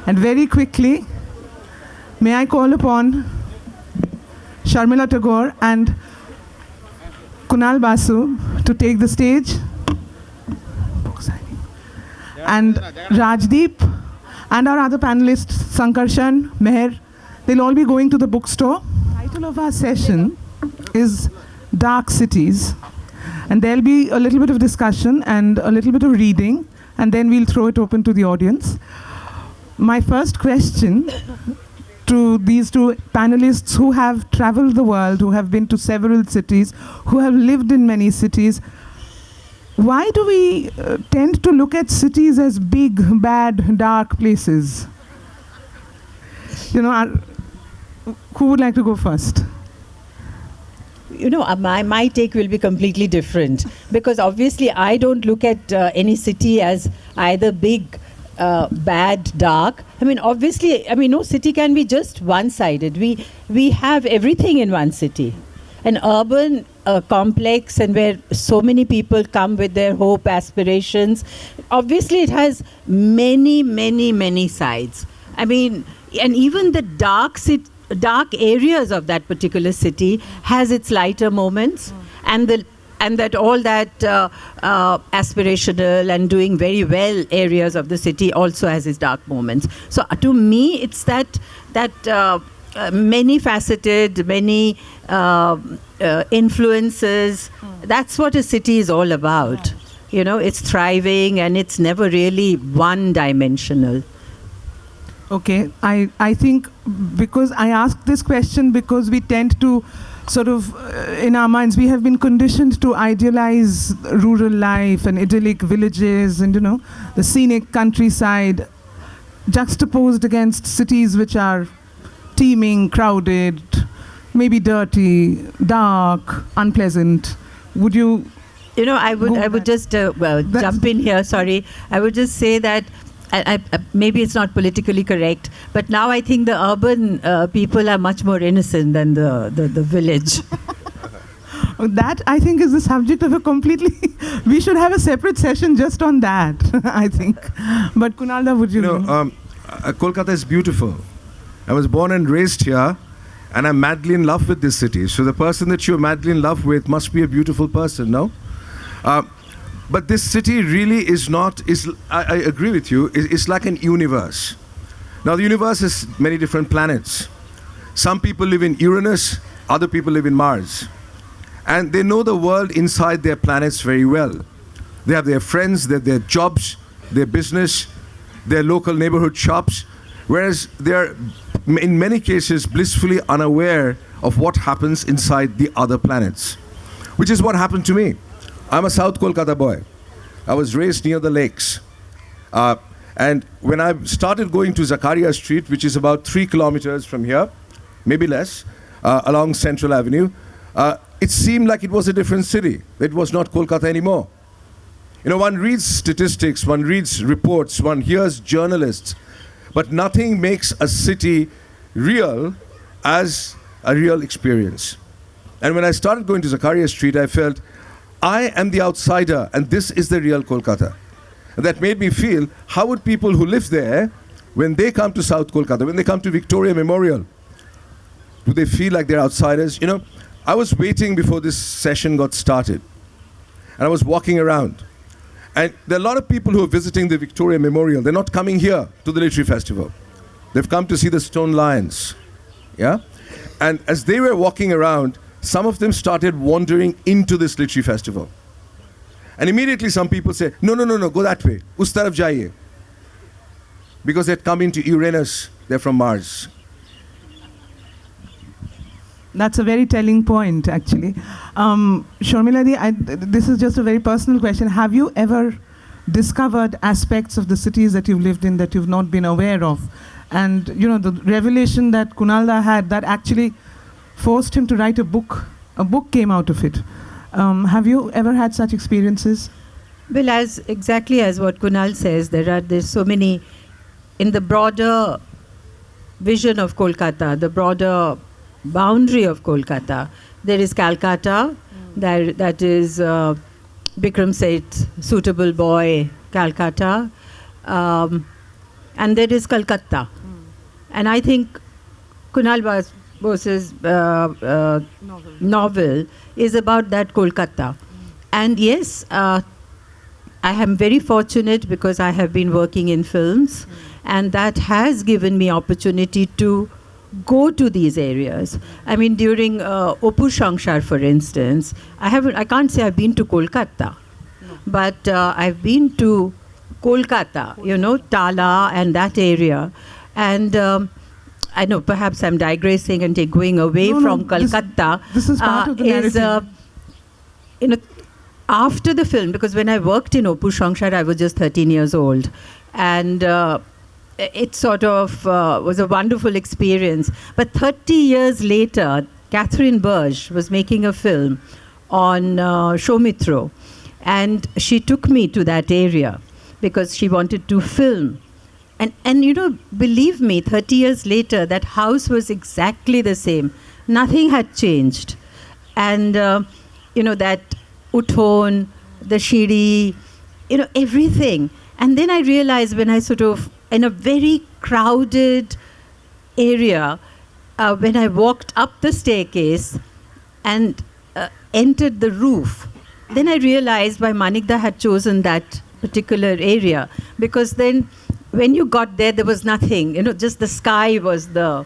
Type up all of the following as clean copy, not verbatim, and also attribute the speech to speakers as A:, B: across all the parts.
A: And very quickly, may I call upon Sharmila Tagore and Kunal Basu to take the stage. And Rajdeep and our other panelists, Sankarshan, Meher, they'll all be going to the bookstore. The title of our session is Dark Cities. And there'll be a little bit of discussion and a little bit of reading, and then we'll throw it open to the audience. My first question to these two panelists who have traveled the world, who have been to several cities, who have lived in many cities, why do we tend to look at cities as big, bad, dark places? You know, who would like to go first?
B: You know, my take will be completely different, because obviously I don't look at any city as either big, bad, dark. I mean, obviously, no city can be just one-sided. We have everything in one city. An urban complex, and where so many people come with their hope, aspirations. Obviously, it has many, many, many sides. I mean, and even the dark areas of that particular city has its lighter moments, and that all that aspirational and doing very well areas of the city also has its dark moments. So to me, it's that many faceted, many influences. That's what a city is all about. Right. You know, it's thriving and it's never really one-dimensional.
A: Okay, I think because I asked this question because we tend to sort of, in our minds, we have been conditioned to idealize rural life and idyllic villages and, you know, the scenic countryside juxtaposed against cities which are teeming, crowded, maybe dirty, dark, unpleasant. Would you?
B: You know, I would just jump in here. Sorry, I would just say that maybe it's not politically correct, but now I think the urban people are much more innocent than the village.
A: That, I think, is the subject of a completely... we should have a separate session just on that, I think. But Kunal, would you...
C: Kolkata is beautiful. I was born and raised here, and I'm madly in love with this city. So the person that you're madly in love with must be a beautiful person, no? But this city really is not, I agree with you, it's like an universe. Now the universe has many different planets. Some people live in Uranus, other people live in Mars. And they know the world inside their planets very well. They have their friends, their jobs, their business, their local neighborhood shops, whereas they're in many cases blissfully unaware of what happens inside the other planets, which is what happened to me. I'm a South Kolkata boy. I was raised near the lakes. And when I started going to Zakaria Street, which is about 3 kilometers from here, maybe less, along Central Avenue, it seemed like it was a different city. It was not Kolkata anymore. You know, one reads statistics, one reads reports, one hears journalists, but nothing makes a city real as a real experience. And when I started going to Zakaria Street, I felt, I am the outsider, and this is the real Kolkata. And that made me feel, how would people who live there, when they come to South Kolkata, when they come to Victoria Memorial, do they feel like they're outsiders? You know, I was waiting before this session got started, and I was walking around. And there are a lot of people who are visiting the Victoria Memorial. They're not coming here to the Literary Festival. They've come to see the stone lions. Yeah? And as they were walking around, some of them started wandering into this Literary Festival. And immediately some people say, no, go that way. Us taraf jaiye. Because they'd come into Uranus, they're from Mars.
A: That's a very telling point, actually. Sharmila, this is just a very personal question. Have you ever discovered aspects of the cities that you've lived in that you've not been aware of? And, you know, the revelation that Kunal had that actually forced him to write a book. A book came out of it. Have you ever had such experiences?
B: Well, exactly as what Kunal says, there's so many, in the broader vision of Kolkata, the broader boundary of Kolkata, there is Kalkatta, that is Bikram Seth, suitable boy, Kalkatta. and there is Kalkatta. And I think Kunal Basu's novel is about that Kolkata. And yes, I am very fortunate because I have been working in films, and that has given me opportunity to go to these areas. I mean, during Opu Shangshar, for instance, I can't say I've been to Kolkata, but I've been to Kolkata, Tala and that area. And I know perhaps I'm digressing and going away from Kolkata.
A: This is part of the narrative.
B: After the film, because when I worked in Opu Shangshar, I was just 13 years old. And it sort of was a wonderful experience. But 30 years later, Catherine Berge was making a film on Shaumitro. And she took me to that area because she wanted to film. And believe me, 30 years later, that house was exactly the same. Nothing had changed. And, that uthon, the shiri, everything. And then I realized when I sort of, in a very crowded area, when I walked up the staircase and entered the roof, then I realized why Manikda had chosen that particular area. Because then when you got there, there was nothing, just the sky was the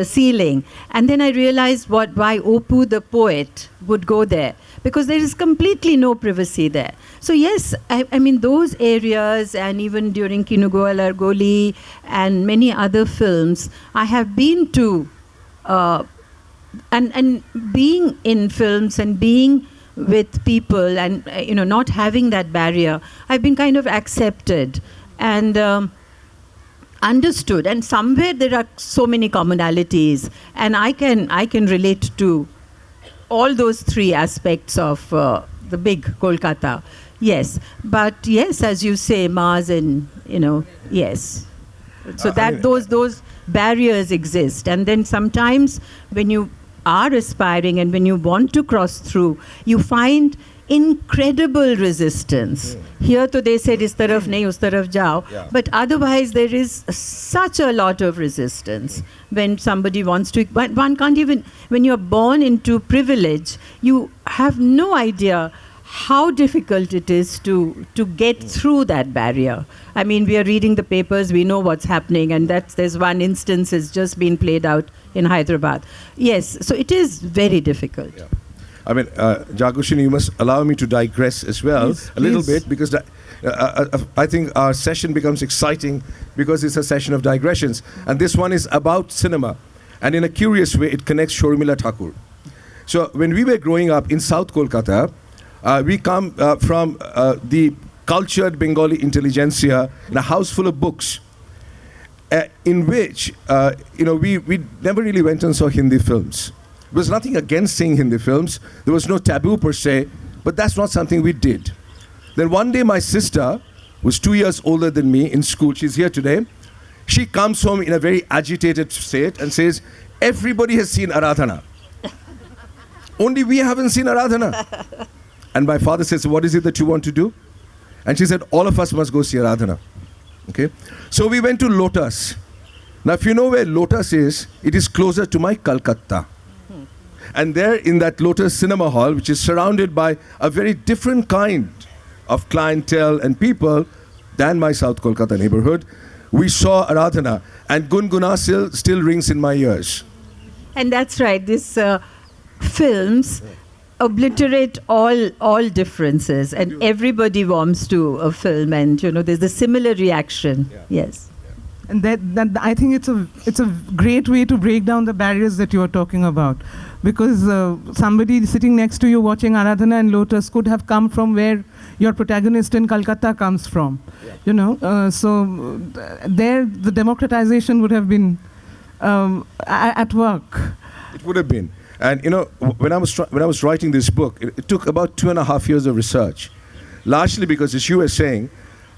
B: ceiling. And then I realized why Opu the poet would go there, because there is completely no privacy there. So yes, I mean those areas, and even during Kinugoal Argoli and many other films, I have been to, and being in films and being with people and not having that barrier, I've been kind of accepted and understood, and somewhere there are so many commonalities, and I can relate to all those three aspects of the big Kolkata. Yes, but yes, as you say, Mars and yes, so that those barriers exist, and then sometimes when you are aspiring and when you want to cross through, you find incredible resistance. Here to they said is taraf nahi us taraf jao, but otherwise there is such a lot of resistance when somebody wants to. One can't even, when you're born into privilege, you have no idea how difficult it is to get through that barrier. I mean, we are reading the papers, we know what's happening, and there's one instance has just been played out in Hyderabad. Yes, so it is very difficult.
C: Yeah. I mean, Jagushini, you must allow me to digress as well a little bit, because I think our session becomes exciting because it's a session of digressions. And this one is about cinema. And in a curious way, it connects Sharmila Tagore. So when we were growing up in South Kolkata, we come from the cultured Bengali intelligentsia in a house full of books, in which, we never really went and saw Hindi films. There was nothing against seeing Hindi films. There was no taboo per se, but that's not something we did. Then one day my sister, who's 2 years older than me in school, she's here today, she comes home in a very agitated state and says, everybody has seen Aradhana. Only we haven't seen Aradhana. And my father says, what is it that you want to do? And she said, all of us must go see Aradhana. Okay? So we went to Lotus. Now if you know where Lotus is, it is closer to my Kalkatta. And there in that Lotus Cinema Hall, which is surrounded by a very different kind of clientele and people than my South Kolkata neighborhood, we saw Aradhana, and Gunguna still rings in my ears.
B: And that's right, these films obliterate all differences, and everybody warms to a film, and there's a similar reaction. Yes.
A: And that I think it's a great way to break down the barriers that you are talking about, because somebody sitting next to you watching Aradhana and Lotus could have come from where your protagonist in Calcutta comes from. So there the democratization would have been at work.
C: It would have been. And when I was writing this book, it took about 2.5 years of research, largely because, as you were saying,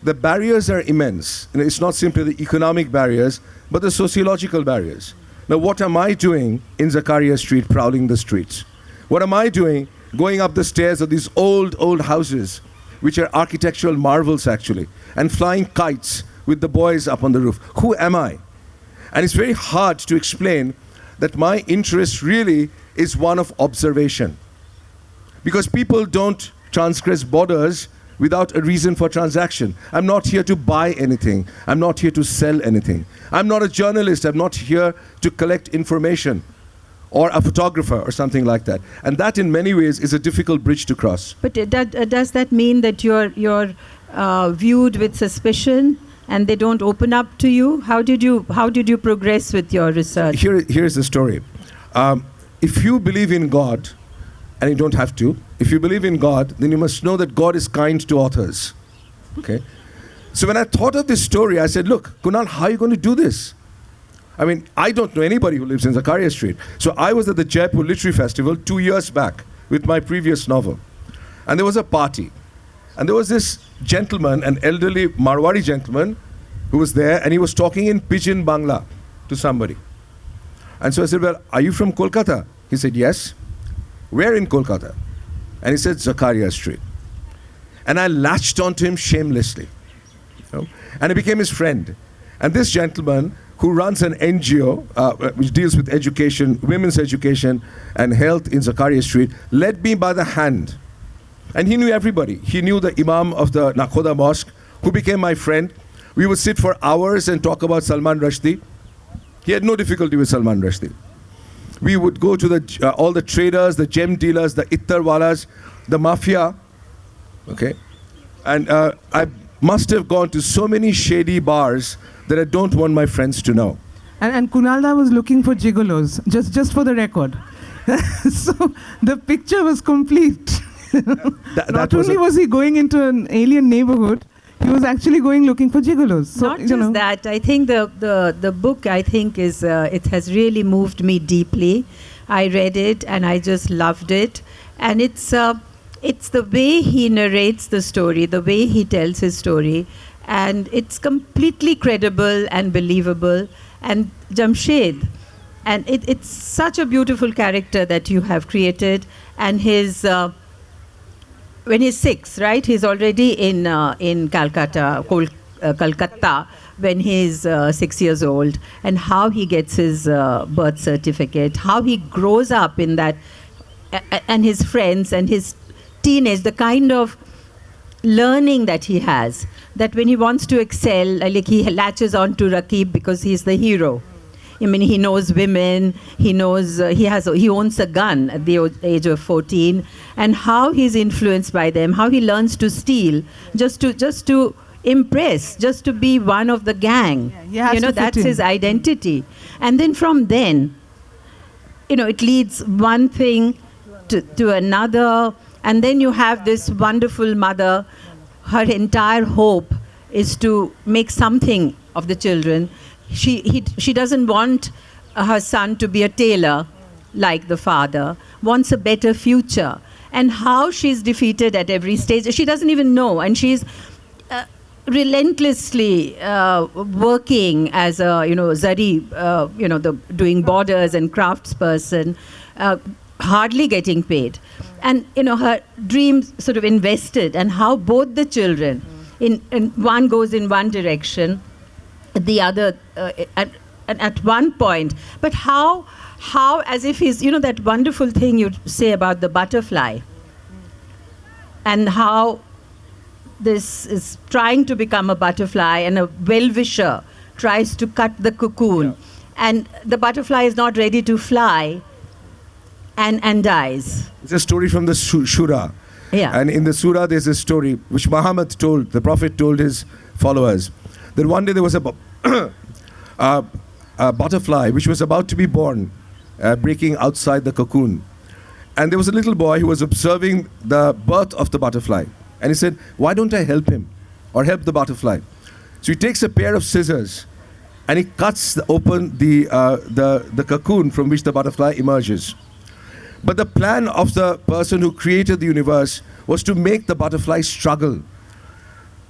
C: the barriers are immense. It's not simply the economic barriers, but the sociological barriers. Now, what am I doing in Zakaria Street, prowling the streets? What am I doing going up the stairs of these old houses, which are architectural marvels actually, and flying kites with the boys up on the roof. Who am I? And it's very hard to explain that my interest really is one of observation. Because people don't transgress borders without a reason for transaction. I'm not here to buy anything. I'm not here to sell anything. I'm not a journalist. I'm not here to collect information, or a photographer or something like that. And that in many ways is a difficult bridge to cross.
B: But does that mean that you're viewed with suspicion and they don't open up to you? How did you progress with your research?
C: Here's the story. If you believe in God, and you don't have to, if you believe in God, then you must know that God is kind to authors. Okay? So when I thought of this story, I said, look, Kunal, how are you going to do this? I mean, I don't know anybody who lives in Zakaria Street. So I was at the Jaipur Literary Festival 2 years back with my previous novel. And there was a party. And there was this gentleman, an elderly Marwari gentleman, who was there, and he was talking in Pidgin Bangla to somebody. And so I said, well, are you from Kolkata? He said, yes. Where in Kolkata? And he said, Zakaria Street. And I latched onto him shamelessly. You know? And I became his friend. And this gentleman, who runs an NGO which deals with education, women's education and health in Zakaria Street, led me by the hand. And he knew everybody. He knew the Imam of the Nakhoda Mosque, who became my friend. We would sit for hours and talk about Salman Rushdie. He had no difficulty with Salman Rushdie. We would go to all the traders, the gem dealers, the ittarwalas, the mafia. Okay? And I must have gone to so many shady bars that I don't want my friends to know.
A: And Kunalda was looking for gigolos, just for the record. So the picture was complete. Not only was he going into an alien neighborhood, he was actually going looking for gigolos. So,
B: Not just that. I think the book, I think, is it has really moved me deeply. I read it and I just loved it. And it's the way he narrates the story, the way he tells his story. And it's completely credible and believable. And Jamshed, and it's such a beautiful character that you have created. And his when he's 6, right? He's already in Calcutta, Kalkatta, when he's 6 years old, and how he gets his birth certificate, how he grows up in that, and his friends and his teenage, the kind of learning that he has, that when he wants to excel, like he latches on to Rakib because he's the hero. I mean, he knows women, he knows, he owns a gun at the age of 14, and how he's influenced by them, how he learns to steal, just to impress, just to be one of the gang.
A: Yeah,
B: that's his identity. And then from then, it leads one thing to another, and then you have this wonderful mother. Her entire hope is to make something of the children. She doesn't want her son to be a tailor like the father, wants a better future. And how she's defeated at every stage, she doesn't even know. And she's relentlessly working as a, Zari, doing borders and crafts person, hardly getting paid. And, her dreams sort of invested, and how both the children, in one goes in one direction, the other at one point, but how as if he's, that wonderful thing you say about the butterfly, and how this is trying to become a butterfly, and a well-wisher tries to cut the cocoon, and the butterfly is not ready to fly and dies.
C: It's a story from the Shura.
B: Yeah.
C: And in the Surah there's a story which Muhammad told, the Prophet told his followers, that one day there was a butterfly which was about to be born, breaking outside the cocoon. And there was a little boy who was observing the birth of the butterfly. And he said, why don't I help him, or help the butterfly? So he takes a pair of scissors and he cuts open the cocoon from which the butterfly emerges. But the plan of the person who created the universe was to make the butterfly struggle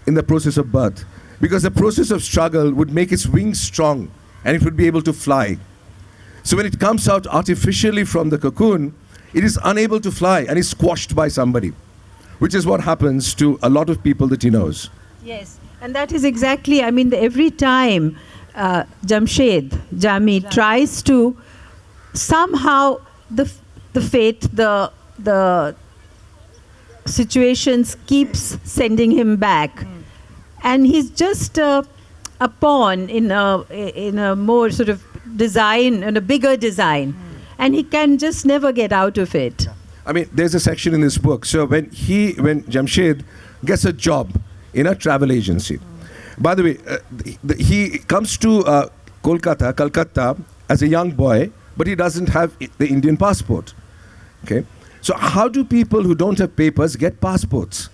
C: in the process of birth, because the process of struggle would make its wings strong and it would be able to fly. So when it comes out artificially from the cocoon, it is unable to fly and is squashed by somebody, which is what happens to a lot of people that he knows.
B: Yes, And that is exactly, I mean, every time Jami tries to somehow the fate, the situations keeps sending him back. And he's just a pawn in a more sort of design, in a bigger design. And he can just never get out of it.
C: I mean, there's a section in this book. So when Jamshed gets a job in a travel agency, by the way, he comes to Kalkatta as a young boy, but he doesn't have the Indian passport. Okay, so how do people who don't have papers get passports?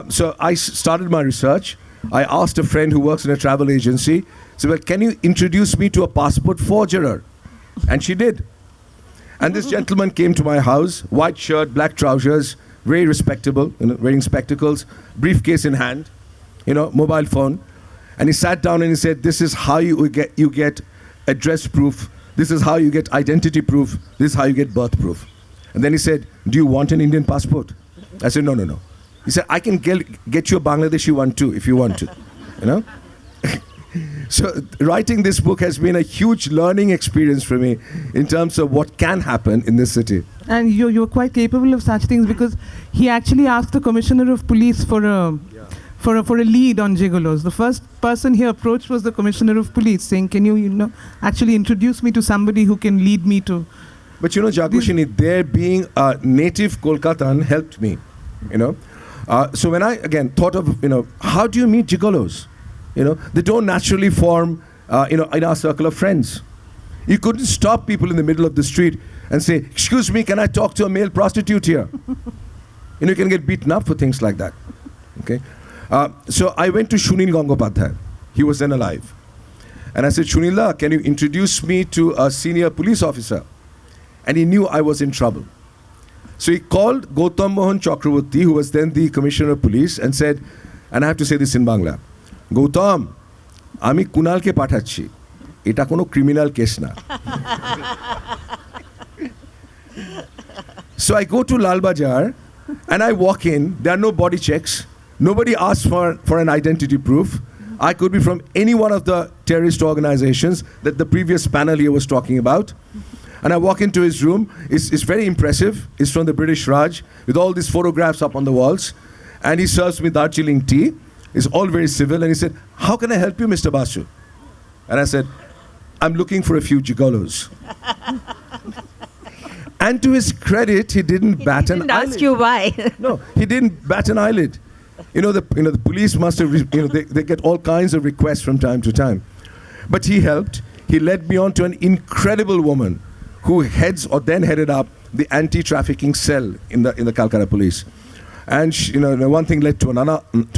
C: So I started my research. I asked a friend who works in a travel agency, so, well, can you introduce me to a passport forger? And she did. And this gentleman came to my house, white shirt, black trousers, very respectable, wearing spectacles, briefcase in hand, mobile phone. And he sat down and he said, this is how you get address proof. This is how you get identity proof. This is how you get birth proof. And then he said, do you want an Indian passport? I said, no. He said, I can get you a Bangladeshi one too, if you want to, So writing this book has been a huge learning experience for me in terms of what can happen in this city.
A: And you're quite capable of such things, because he actually asked the commissioner of police for a lead on gigolos. The first person he approached was the commissioner of police, saying, can you actually introduce me to somebody who can lead me to...
C: But Jagushini, there being a native Kolkatan helped me, So when I, again, thought of, how do you meet gigolos? They don't naturally form, in our circle of friends. You couldn't stop people in the middle of the street and say, excuse me, can I talk to a male prostitute here? You can get beaten up for things like that. Okay. So I went to Shunil Gangopadhyay. He was then alive. And I said, Shunila, can you introduce me to a senior police officer? And he knew I was in trouble. So he called Gautam Mohan Chakraborty, who was then the commissioner of police, and said, and I have to say this in Bangla, Gautam, আমি কুনালকে পাঠাচ্ছি, এটা কোনো criminal case না. So I go to Lal Bazaar and I walk in. There are no body checks. Nobody asks for an identity proof. I could be from any one of the terrorist organizations that the previous panel here was talking about. And I walk into his room. It's very impressive. It's from the British Raj with all these photographs up on the walls. And he serves me Darjeeling tea. It's all very civil. And he said, how can I help you, Mr. Basu? And I said, I'm looking for a few gigolos. And to his credit, he didn't bat an eyelid.
B: He didn't ask you why.
C: No, he didn't bat an eyelid. The police must have, they get all kinds of requests from time to time. But he helped. He led me on to an incredible woman who then headed up the anti-trafficking cell in the Calcutta police. And one thing led to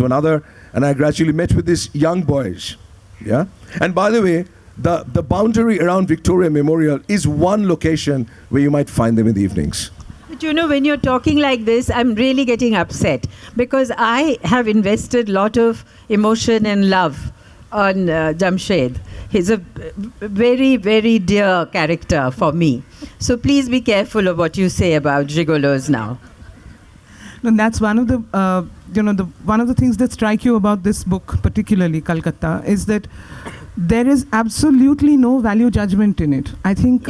C: another, and I gradually met with these young boys. Yeah. And by the way, the boundary around Victoria Memorial is one location where you might find them in the evenings.
B: But when you're talking like this, I'm really getting upset, because I have invested a lot of emotion and love on Jamshed. He's a very, very dear character for me. So please be careful of what you say about gigolos now.
A: And that's one of the, one of the things that strike you about this book, particularly Kalkatta, is that there is absolutely no value judgment in it. I think,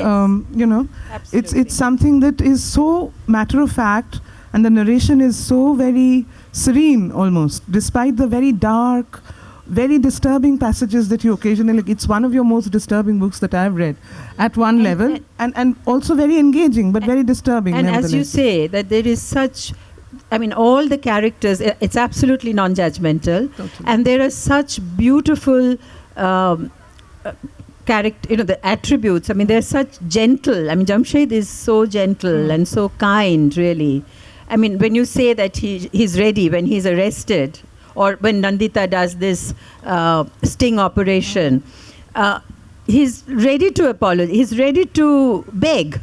A: it's something that is so matter of fact, and the narration is so very serene almost, despite the very dark, very disturbing passages that you occasionally, it's one of your most disturbing books that I've read at one level, and also very engaging, but very disturbing.
B: And as you say, that there is such, all the characters, it's absolutely non-judgmental.
A: Totally.
B: And there are such beautiful character, the attributes. They're such gentle. Jamshed is so gentle and so kind, really. When you say that he's ready when he's arrested, or when Nandita does this sting operation, he's ready to apologize. He's ready to beg.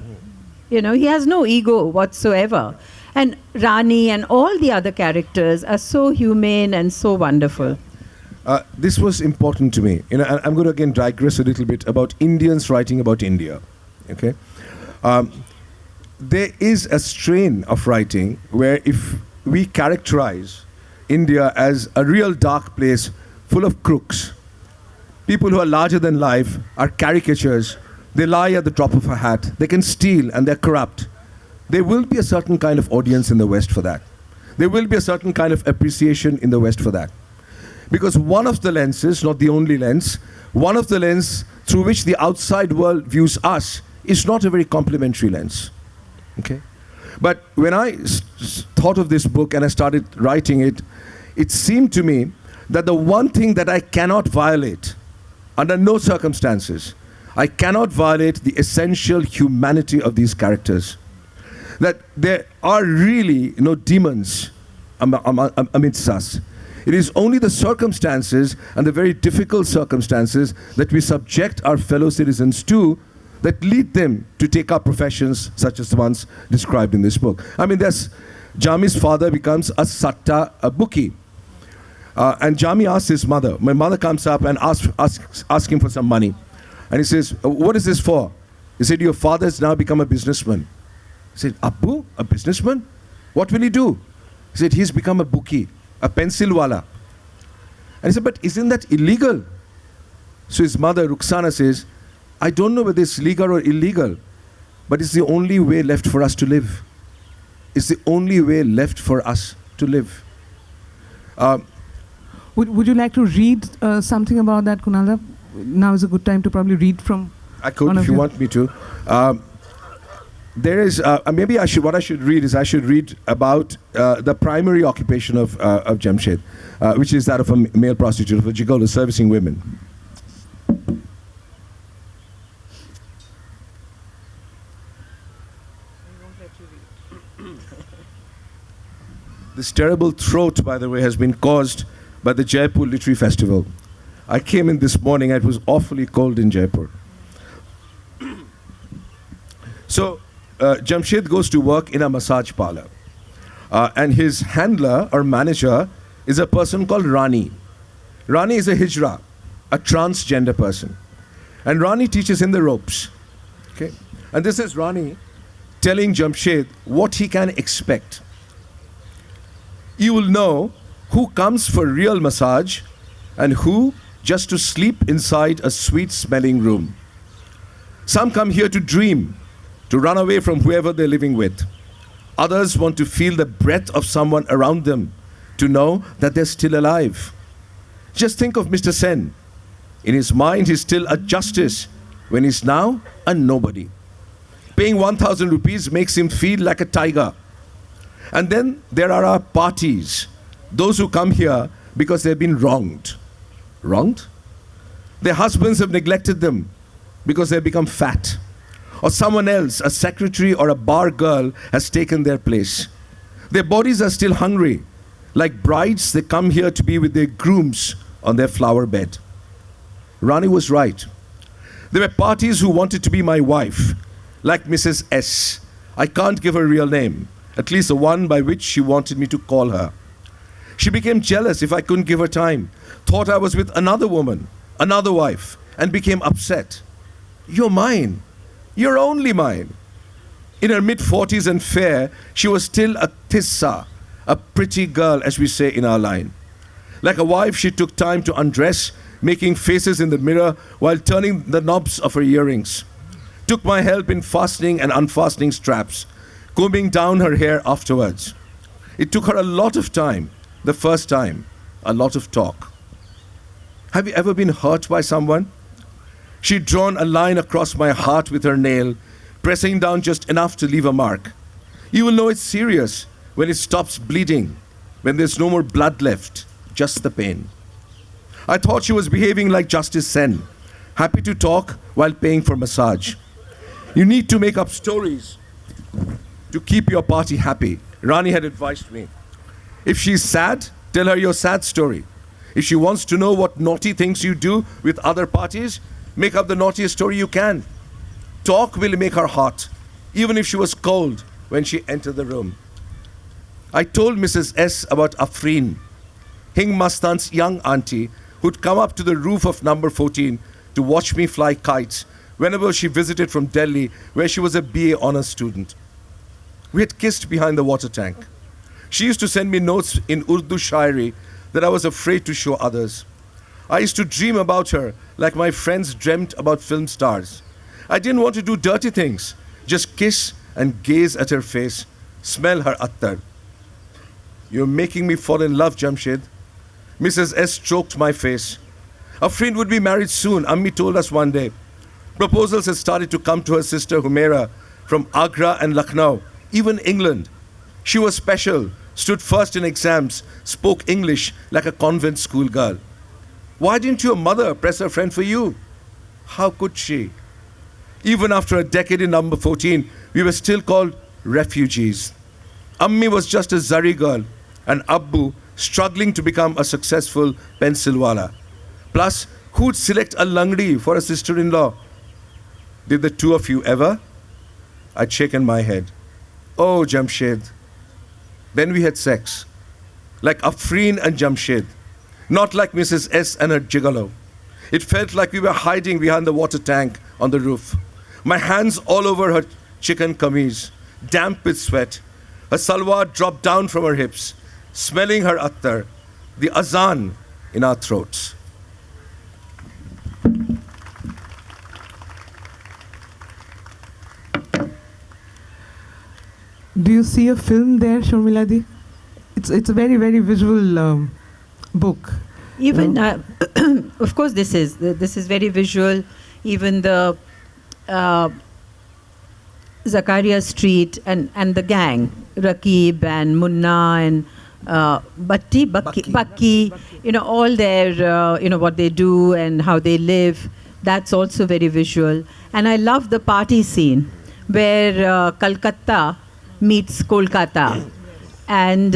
B: He has no ego whatsoever. And Rani and all the other characters are so humane and so wonderful.
C: This was important to me. I'm going to again digress a little bit about Indians writing about India. Okay, there is a strain of writing where if we characterize, India as a real dark place full of crooks. People who are larger than life are caricatures. They lie at the drop of a hat. They can steal and they're corrupt. There will be a certain kind of audience in the West for that. There will be a certain kind of appreciation in the West for that. Because one of the lenses, not the only lens, one of the lenses through which the outside world views us is not a very complimentary lens. Okay? But when I thought of this book and I started writing it, it seemed to me that the one thing that I cannot violate, under no circumstances, I cannot violate the essential humanity of these characters. That there are really no demons amidst us. It is only the circumstances and the very difficult circumstances that we subject our fellow citizens to that lead them to take up professions such as the ones described in this book. I mean, Jami's father becomes a satta, a bookie. And Jami asks his mother, my mother comes up and asks him for some money. And he says, what is this for? He said, your father has now become a businessman. He said, Abbu, a businessman? What will he do? He said, he's become a bookie, a pencil wala. And he said, but isn't that illegal? So his mother, Ruxana, says, I don't know whether it's legal or illegal, but it's the only way left for us to live. It's the only way left for us to live.
A: Would you like to read something about that, Kunal? Now is a good time to probably read from.
C: I could, if you want me to. There is maybe what I should read is I should read about the primary occupation of Jamshed, which is that of a male prostitute, of a gigolo, servicing women. This terrible throat, by the way, has been caused by the Jaipur Literary Festival. I came in this morning, and it was awfully cold in Jaipur. So, Jamshed goes to work in a massage parlor. And his handler or manager is a person called Rani. Rani is a hijra, a transgender person. And Rani teaches him the ropes. Okay? And this is Rani telling Jamshed what he can expect. You will know who comes for real massage and who just to sleep inside a sweet-smelling room. Some come here to dream, to run away from whoever they're living with. Others want to feel the breath of someone around them, to know that they're still alive. Just think of Mr. Sen. In his mind, he's still a justice, when he's now a nobody. Paying 1,000 rupees makes him feel like a tiger. And then there are our parties, those who come here because they've been wronged. Wronged? Their husbands have neglected them because they've become fat. Or someone else, a secretary or a bar girl, has taken their place. Their bodies are still hungry. Like brides, they come here to be with their grooms on their flower bed. Rani was right. There were parties who wanted to be my wife, like Mrs. S. I can't give her real name, at least the one by which she wanted me to call her. She became jealous if I couldn't give her time, thought I was with another woman, another wife, and became upset. You're mine. You're only mine. In her mid-40s and fair, she was still a tissa, a pretty girl, as we say in our line. Like a wife, she took time to undress, making faces in the mirror while turning the knobs of her earrings. Took my help in fastening and unfastening straps, combing down her hair afterwards. It took her a lot of time, the first time, a lot of talk. Have you ever been hurt by someone? She'd drawn a line across my heart with her nail, pressing down just enough to leave a mark. You will know it's serious when it stops bleeding, when there's no more blood left, just the pain. I thought she was behaving like Justice Sen, happy to talk while paying for massage. You need to make up stories to keep your party happy, Rani had advised me. If she's sad, tell her your sad story. If she wants to know what naughty things you do with other parties, make up the naughtiest story you can. Talk will make her hot, even if she was cold when she entered the room. I told Mrs. S about Afreen, Hing Mastan's young auntie, who'd come up to the roof of number 14 to watch me fly kites whenever she visited from Delhi, where she was a BA honors student. We had kissed behind the water tank. She used to send me notes in Urdu shairi that I was afraid to show others. I used to dream about her like my friends dreamt about film stars. I didn't want to do dirty things, just kiss and gaze at her face, smell her attar. You're making me fall in love, Jamshed. Mrs. S stroked my face. Afreen would be married soon, Ammi told us one day. Proposals had started to come to her sister Humaira from Agra and Lucknow, even England. She was special, stood first in exams, spoke English like a convent school girl. Why didn't your mother press her friend for you? How could she? Even after a decade in number 14, we were still called refugees. Ammi was just a Zari girl, and Abbu struggling to become a successful pencilwala. Plus, who'd select a langdi for a sister-in-law? Did the two of you ever? I'd shaken my head. Oh, Jamshed. Then we had sex. Like Afreen and Jamshed. Not like Mrs. S and her gigolo. It felt like we were hiding behind the water tank on the roof. My hands all over her chicken kameez, damp with sweat. Her salwar dropped down from her hips, smelling her attar, the azan in our throats.
A: Do you see a film there, Sharmila Di? It's a very, very visual book.
B: Even, of course, this is very visual. Even the Zakaria Street and the gang, Rakib and Munna and Bakki, all their, what they do and how they live. That's also very visual. And I love the party scene where Kalkatta meets Kolkata, and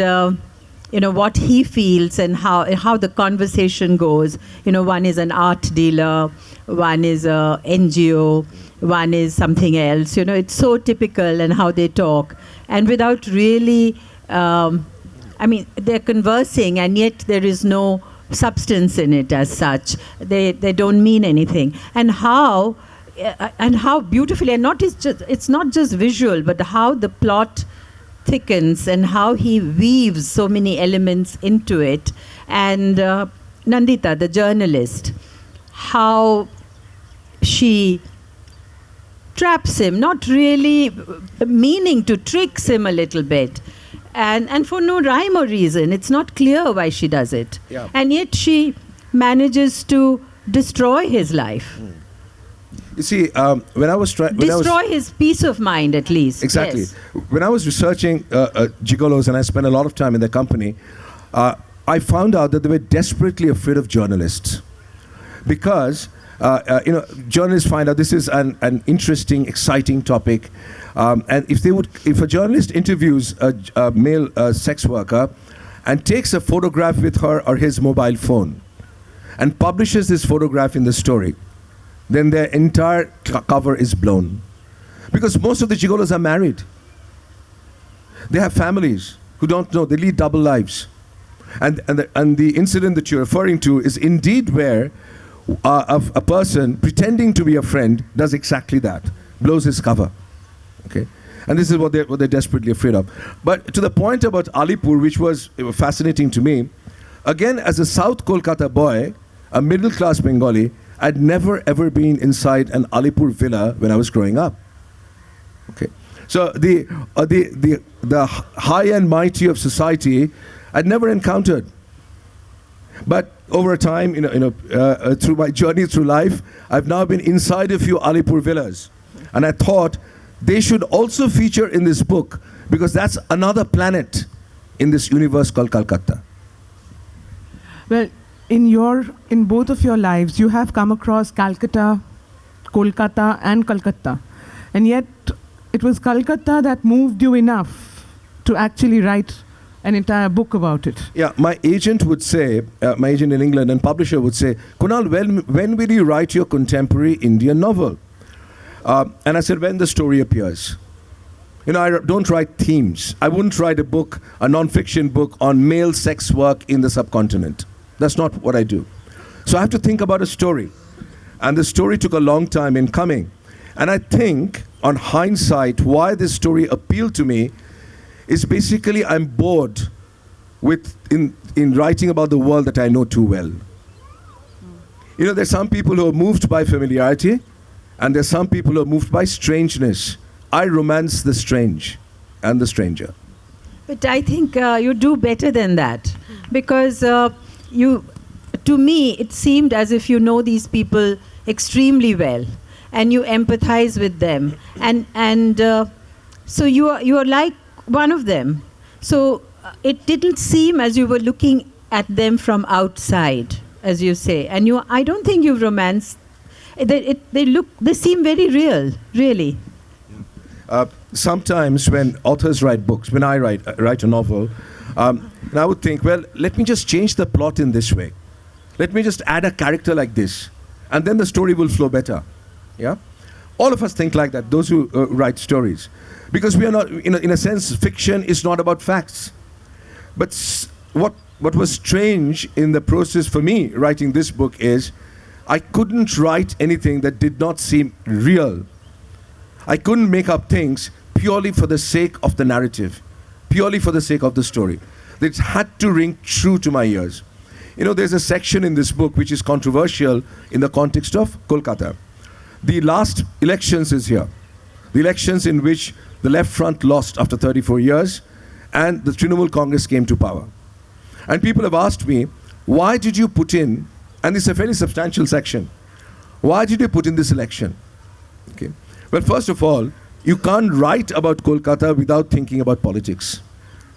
B: what he feels and how the conversation goes. One is an art dealer, one is a NGO, one is something else. It's so typical and how they talk, and without really, they're conversing, and yet there is no substance in it as such. They don't mean anything, and how beautifully, and it's not just visual, but how the plot thickens and how he weaves so many elements into it. And Nandita, the journalist, how she traps him, not really meaning to, tricks him a little bit, and for no rhyme or reason. It's not clear why she does it.
C: Yeah.
B: And yet she manages to destroy his life.
C: You see, when I was trying...
B: Destroy his peace of mind, at least.
C: Exactly.
B: Yes.
C: When I was researching gigolos, and I spent a lot of time in their company, I found out that they were desperately afraid of journalists. Because, journalists find out this is an interesting, exciting topic. And if a journalist interviews a male sex worker and takes a photograph with her or his mobile phone and publishes this photograph in the story, then their entire cover is blown. Because most of the gigolos are married. They have families who don't know. They lead double lives. And the incident that you're referring to is indeed where a person pretending to be a friend does exactly that, blows his cover. Okay, and this is what they're desperately afraid of. But to the point about Alipur, which was fascinating to me, again, as a South Kolkata boy, a middle-class Bengali, I'd never ever been inside an Alipur villa when I was growing up. Okay, so the high and mighty of society I'd never encountered. But over time, through my journey through life, I've now been inside a few Alipur villas, and I thought they should also feature in this book because that's another planet in this universe called Kalkatta.
A: Well, in both of your lives, you have come across Calcutta, Kolkata, and Calcutta. And yet, it was Calcutta that moved you enough to actually write an entire book about it.
C: Yeah, my agent would say, my agent in England and publisher would say, Kunal, when will you write your contemporary Indian novel? And I said, when the story appears. I don't write themes. I wouldn't write a book, a non-fiction book on male sex work in the subcontinent. That's not what I do. So I have to think about a story. And the story took a long time in coming. And I think, on hindsight, why this story appealed to me is basically I'm bored in writing about the world that I know too well. You know, there's some people who are moved by familiarity, and there's some people who are moved by strangeness. I romance the strange and the stranger.
B: But I think you do better than that, because to me, it seemed as if you know these people extremely well, and you empathize with them, and so you are like one of them. So it didn't seem as you were looking at them from outside, as you say, and I don't think you've romanced. They seem very real, really.
C: Sometimes when authors write books, when I write a novel, and I would think, well, let me just change the plot in this way. Let me just add a character like this, and then the story will flow better. Yeah, all of us think like that. Those who write stories, because we are not, in a sense, fiction is not about facts. But what was strange in the process for me writing this book is, I couldn't write anything that did not seem real. I couldn't make up things purely for the sake of the narrative, purely for the sake of the story. It had to ring true to my ears. You know, there's a section in this book which is controversial in the context of Kolkata. The last elections is here. The elections in which the left front lost after 34 years and the Trinamool Congress came to power. And people have asked me, why did you put in, and it's a fairly substantial section, why did you put in this election? Okay. Well, first of all, you can't write about Kolkata without thinking about politics.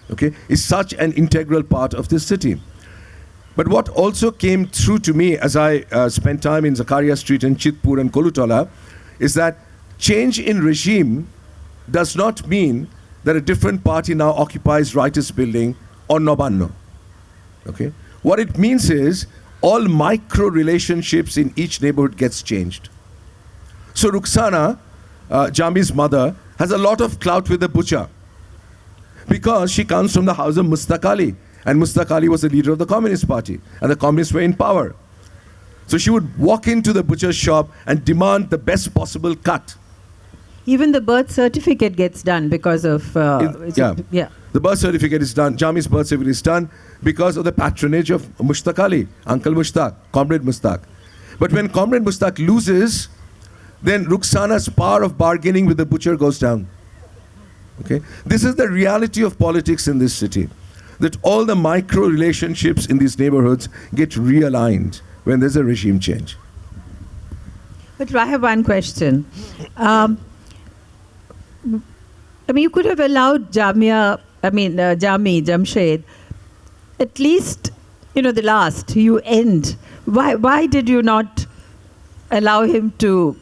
C: Okay? It's such an integral part of this city. But what also came through to me as I spent time in Zakaria Street and Chitpur and Kolutola is that change in regime does not mean that a different party now occupies Writers' Building or Nobanno. Okay? What it means is all micro relationships in each neighborhood gets changed. So Rukhsana, Jami's mother, has a lot of clout with the butcher because she comes from the house of Mustaq Ali, and Mustaq Ali was the leader of the Communist Party, and the Communists were in power. So she would walk into the butcher's shop and demand the best possible cut.
B: Even the birth certificate gets done because of...
C: yeah. The birth certificate is done, Jami's birth certificate is done because of the patronage of Mushtaq Ali, Uncle Mushtaq, Comrade Mushtaq. But when Comrade Mushtaq loses, then Rukhsana's power of bargaining with the butcher goes down. Okay? This is the reality of politics in this city. That all the micro relationships in these neighborhoods get realigned when there's a regime change.
B: But I have one question. I mean, you could have allowed Jamshed, at least, the last, you end. Why did you not allow him to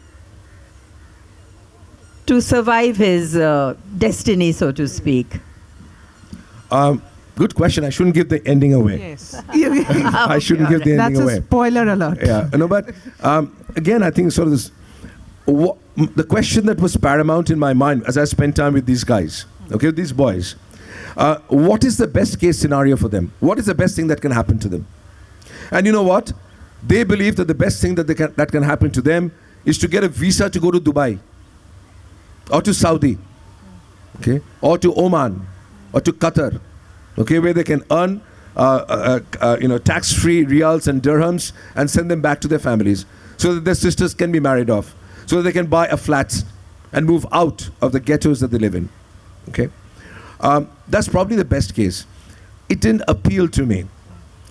B: survive his destiny, so to speak?
C: Good question. I shouldn't give the ending away.
A: Yes.
C: I shouldn't give the ending away.
A: That's a spoiler alert.
C: Yeah, but again, I think sort of this, the question that was paramount in my mind as I spent time with these guys, okay, these boys, what is the best case scenario for them? What is the best thing that can happen to them? And you know what? They believe that the best thing that can happen to them is to get a visa to go to Dubai, or to Saudi, okay, or to Oman, or to Qatar, okay, where they can earn tax-free riyals and dirhams and send them back to their families so that their sisters can be married off, so that they can buy a flat and move out of the ghettos that they live in. Okay, that's probably the best case. It didn't appeal to me.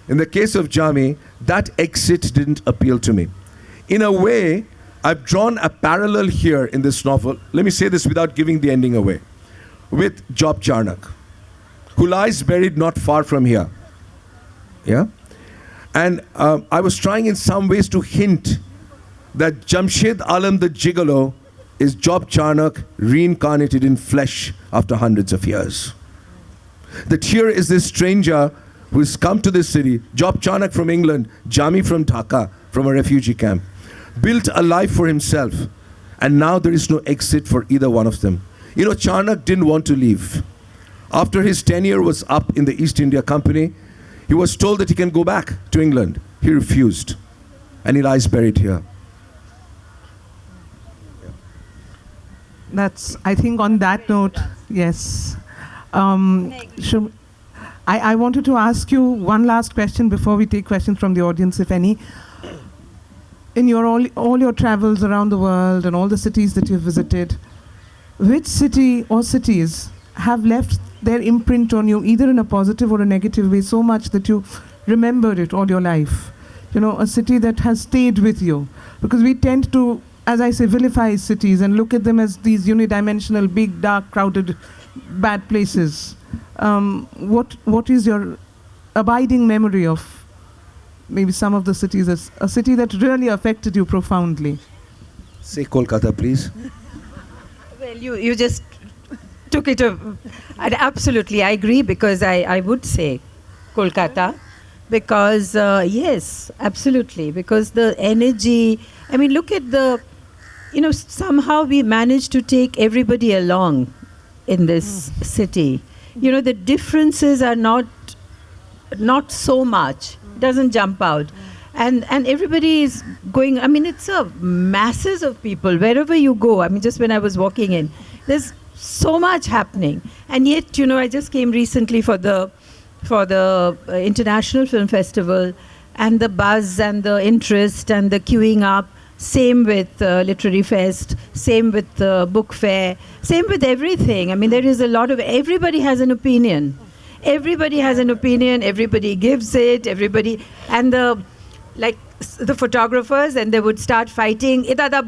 C: In the case of Jami, that exit didn't appeal to me. In a way, I've drawn a parallel here in this novel. Let me say this without giving the ending away. With Job Charnock, who lies buried not far from here. Yeah? And I was trying in some ways to hint that Jamshed Alam the Gigolo is Job Charnock reincarnated in flesh after hundreds of years. That here is this stranger who has come to this city, Job Charnock from England, Jami from Dhaka, from a refugee camp, built a life for himself, and now there is no exit for either one of them. You know, Charnock didn't want to leave. After his tenure was up in the East India Company, he was told that he can go back to England. He refused, and he lies buried here.
A: That's, I think on that note, yes. Shum- I wanted to ask you one last question before we take questions from the audience, if any. In your all your travels around the world and all the cities that you've visited, which city or cities have left their imprint on you, either in a positive or a negative way, so much that you remember it all your life? You know, a city that has stayed with you. Because we tend to, as I say, vilify cities and look at them as these unidimensional, big, dark, crowded, bad places. What is your abiding memory of maybe some of the cities, as a city that really affected you profoundly?
C: Say Kolkata, please.
B: Well, you just took it. Absolutely, I agree, because I would say Kolkata. Because, yes, absolutely. Because the energy, I mean, look at the, somehow we managed to take everybody along in this city. The differences are not so much. Doesn't jump out. And everybody is going, I mean, it's a masses of people wherever you go. I mean, just when I was walking in, there's so much happening. And yet, I just came recently for the International Film Festival, and the buzz and the interest and the queuing up. Same with Literary Fest, same with the book fair, same with everything. I mean, there is a lot of, everybody has an opinion. Everybody has an opinion, everybody gives it, and the photographers, and they would start fighting. I had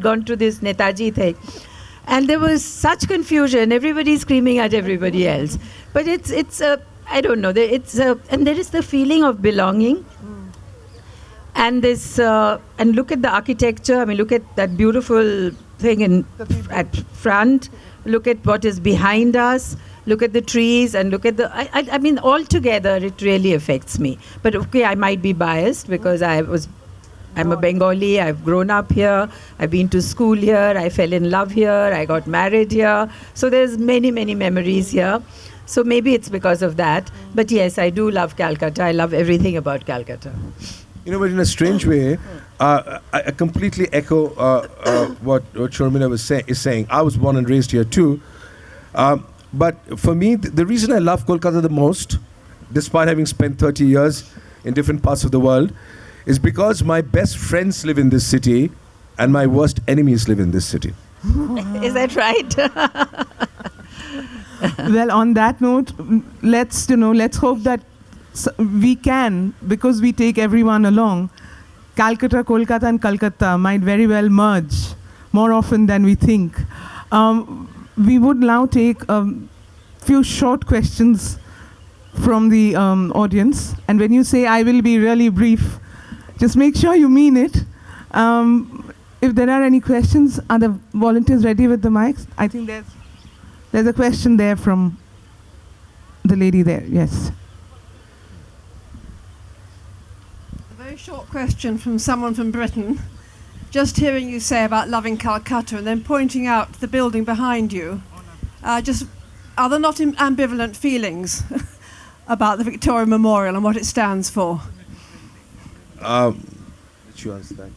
B: gone to this Netaji thing. And there was such confusion, everybody screaming at everybody else. But it's I don't know, and there is the feeling of belonging. And this, and look at the architecture. I mean, look at that beautiful thing at front. Look at what is behind us. Look at the trees, and look at the, I mean, altogether, it really affects me. But okay, I might be biased because I'm a Bengali, I've grown up here, I've been to school here, I fell in love here, I got married here. So there's many, many memories here. So maybe it's because of that. But yes, I do love Calcutta. I love everything about Calcutta.
C: But in a strange way, I completely echo what Sharmila is saying. I was born and raised here too. But for me, the reason I love Kolkata the most, despite having spent 30 years in different parts of the world, is because my best friends live in this city and my worst enemies live in this city.
B: Is that right?
A: Well, on that note, let's hope that we can, because we take everyone along, Calcutta, Kolkata and Kalkatta might very well merge more often than we think. We would now take a few short questions from the audience. And when you say, I will be really brief, just make sure you mean it. If there are any questions, are the volunteers ready with the mics? I think there's a question there from the lady there. Yes.
D: A very short question from someone from Britain. Just hearing you say about loving Calcutta and then pointing out the building behind you, are there not ambivalent feelings about the Victoria Memorial and what it stands for?
C: Did you answer that?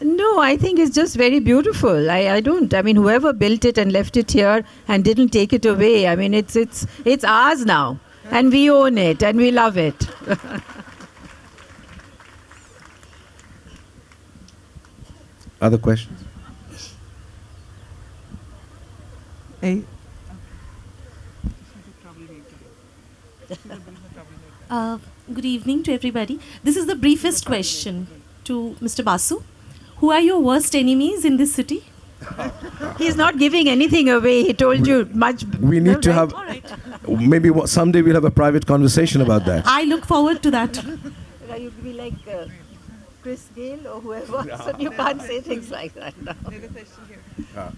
B: No, I think it's just very beautiful. I don't. I mean, whoever built it and left it here and didn't take it away, I mean, it's ours now. And we own it and we love it.
C: Other questions?
A: Hey.
E: Good evening to everybody. This is the briefest question to Mr. Basu. Who are your worst enemies in this city?
B: He's not giving anything away. He told you much.
C: We need to have,
E: All right.
C: maybe someday we'll have a private conversation about that.
E: I look forward to that.
B: You'd be like Chris Gale or whoever. So you can't say things like that now.
A: There's a question here.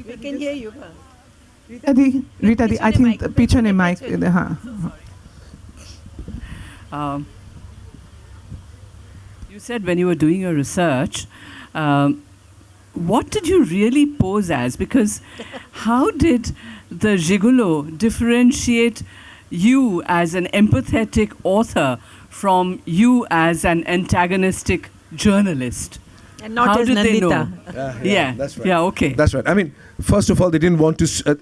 B: We can hear you.
A: Rita di, I think पीछे ने mic हाँ.
F: You said when you were doing your research, what did you really pose as? Because how did the gigolo differentiate you as an empathetic author from you as an antagonistic journalist?
B: And not
F: How
B: as
F: did they know?
B: Nandita.
F: Yeah,
C: that's right.
F: Yeah, okay.
C: That's right. I mean, first of all, they didn't want to.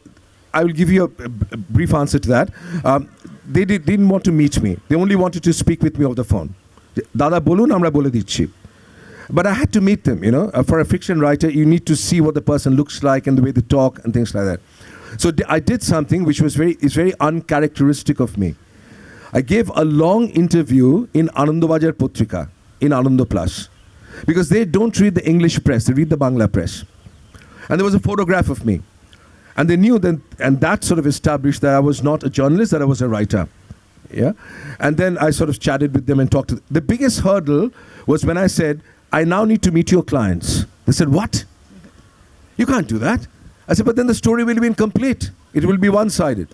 C: I will give you a brief answer to that. They didn't want to meet me. They only wanted to speak with me over the phone. Dada bolun, amra bole dicchi. But I had to meet them, you know. For a fiction writer, you need to see what the person looks like and the way they talk and things like that. So I did something which is very uncharacteristic of me. I gave a long interview in Anandobajar Potrika, in Anando Plus. Because they don't read the English press, they read the Bangla press. And there was a photograph of me. And they knew that, and that sort of established that I was not a journalist, that I was a writer. Yeah? And then I sort of chatted with them and talked to them. The biggest hurdle was when I said, I now need to meet your clients. They said, what? You can't do that. I said, but then the story will be incomplete. It will be one-sided.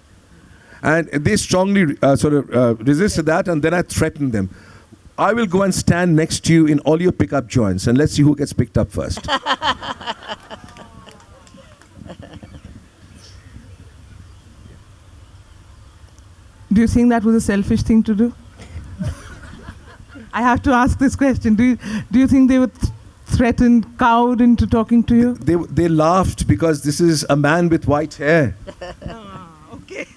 C: And they strongly resisted that, and then I threatened them. I will go and stand next to you in all your pickup joints, and let's see who gets picked up first.
A: Do you think that was a selfish thing to do? I have to ask this question. Do you think they were threatened, cowed into talking to you?
C: They laughed because this is a man with white hair.
A: Okay.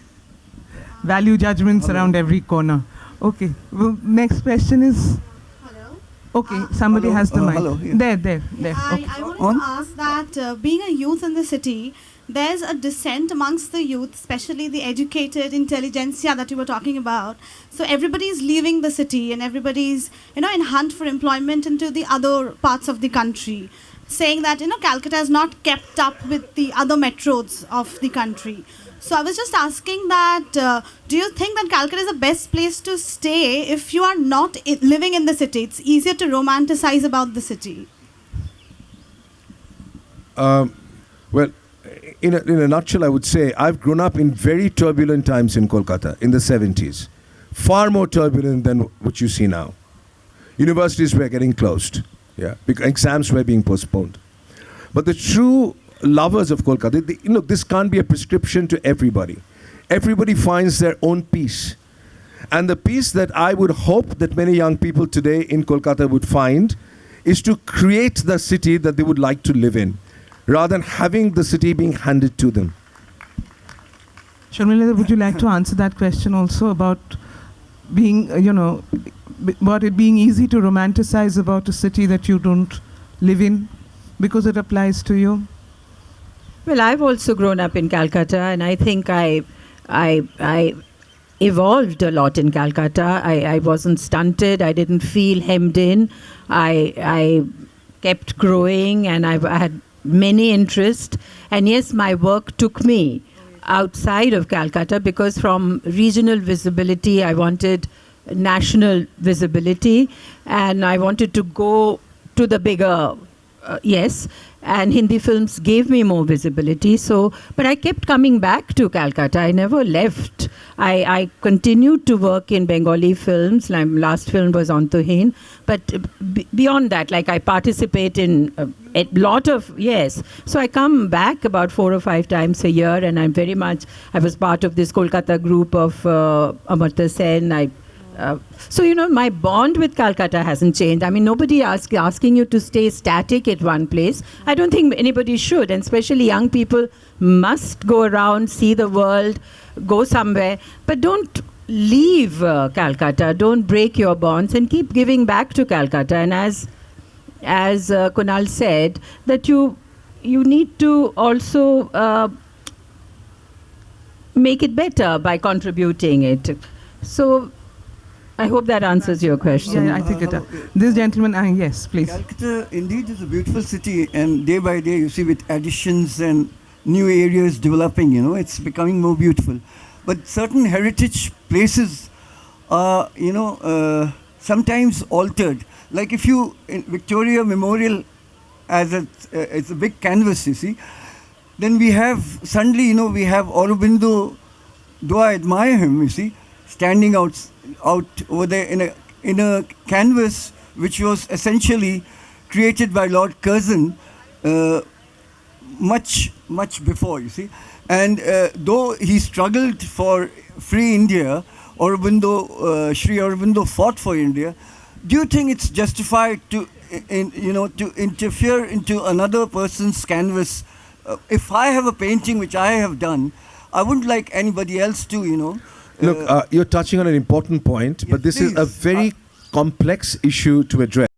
A: Value judgments around every corner. Okay. Well, next question is.
G: Hello.
A: Okay, somebody has the mic.
H: Hello, yeah.
A: There. Okay.
G: I wanted to ask that being a youth in the city, there's a dissent amongst the youth, especially the educated intelligentsia that you were talking about. So everybody's leaving the city and everybody's, in hunt for employment into the other parts of the country, saying that, Calcutta has not kept up with the other metros of the country. So I was just asking that, do you think that Calcutta is the best place to stay if you are not living in the city? It's easier to romanticize about the city.
C: Well, in a nutshell, I would say I've grown up in very turbulent times in Kolkata in the 70s. Far more turbulent than what you see now. Universities were getting closed. Yeah, because exams were being postponed. But the true lovers of Kolkata, this can't be a prescription to everybody. Everybody finds their own peace. And the peace that I would hope that many young people today in Kolkata would find is to create the city that they would like to live in, rather than having the city being handed to them.
A: Sharmila, would you like to answer that question also about being, about it being easy to romanticize about a city that you don't live in because it applies to you?
B: Well, I've also grown up in Calcutta, and I think I evolved a lot in Calcutta. I wasn't stunted. I didn't feel hemmed in. I kept growing, and I had many interests. And yes, my work took me outside of Calcutta, because from regional visibility, I wanted national visibility, and I wanted to go to the bigger, and Hindi films gave me more visibility. But I kept coming back to Calcutta. I never left. I continued to work in Bengali films. My last film was Antoheen. But beyond that, I participate in a lot of, So I come back about 4 or 5 times a year, and I was part of this Kolkata group of Amartya Sen. My bond with Calcutta hasn't changed. I mean, nobody asking you to stay static at one place. I don't think anybody should, and especially young people must go around, see the world, go somewhere. But don't leave Calcutta. Don't break your bonds, and keep giving back to Calcutta. And as Kunal said, that you need to also make it better by contributing it. So I hope that answers your question.
A: Yeah, I think it does. This gentleman, yes, please.
H: Calcutta indeed is a beautiful city, and day by day you see with additions and new areas developing, it's becoming more beautiful. But certain heritage places are, sometimes altered. Like if you, in Victoria Memorial, it's a big canvas, you see, then we have, suddenly, we have Aurobindo, though I admire him, you see, standing out over there in a canvas which was essentially created by Lord Curzon much before, you see. And though he struggled for free India, Sri Aurobindo fought for India, do you think it's justified to, to interfere into another person's canvas? If I have a painting which I have done, I wouldn't like anybody else to,
C: Look, you're touching on an important point, but this is a
H: please.
C: very complex issue to address.